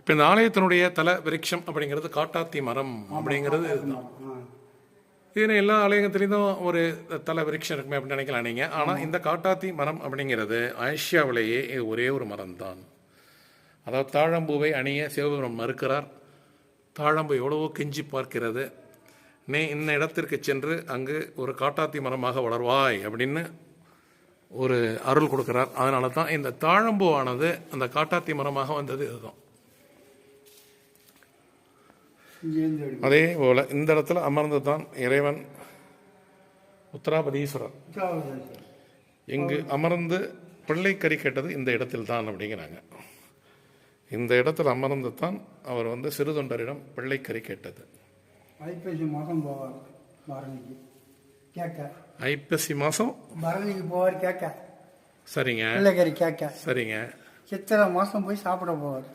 இப்போ இந்த ஆலயத்தினுடைய தல விருட்சம் அப்படிங்கிறது காட்டாத்தி மரம் அப்படிங்கிறது இதுதான். இதுன்னு எல்லா ஆலயத்திலையும் ஒரு தல விருட்சம் இருக்குமே அப்படின்னு நினைக்கலாம் நீங்கள். ஆனால் இந்த காட்டாத்தி மரம் அப்படிங்கிறது ஆசியாவிலேயே இது ஒரே ஒரு மரம் தான். அதாவது தாழம்பூவை அணிய சிவபெருமான் மறுக்கிறார். தாழம்பு எவ்வளவோ கெஞ்சி பார்க்கிறது. நீ இந்த இடத்திற்கு சென்று அங்கு ஒரு காட்டாத்தி மரமாக வளர்வாய் அப்படின்னு ஒரு அருள் கொடுக்கிறார். அதனால தான் இந்த தாழம்பூவானது அந்த காட்டாத்தி மரமாக வந்தது. இதுதான். அதே போல இந்த இடத்துல அமர்ந்து தான் இறைவன் உத்தராபதீஸ்வரர் இங்கு அமர்ந்து பிள்ளை கறி கேட்டது இந்த இடத்தில் தான் அப்படிங்கிறாங்க. இந்த இடத்தில் அமர்ந்து தான் அவர் சிறு தொண்டரிடம் பிள்ளை கறி கேட்டது. ஐப்பசி மாதம் போவார் பரணிக்கு கேட்க. ஐப்பசி மாதம் பரணிக்கு போவார் கேட்க. சரிங்க. பிள்ளைக்கறி கேட்க. சரிங்க. சித்திரை மாதம் போய் சாப்பிட போவார்.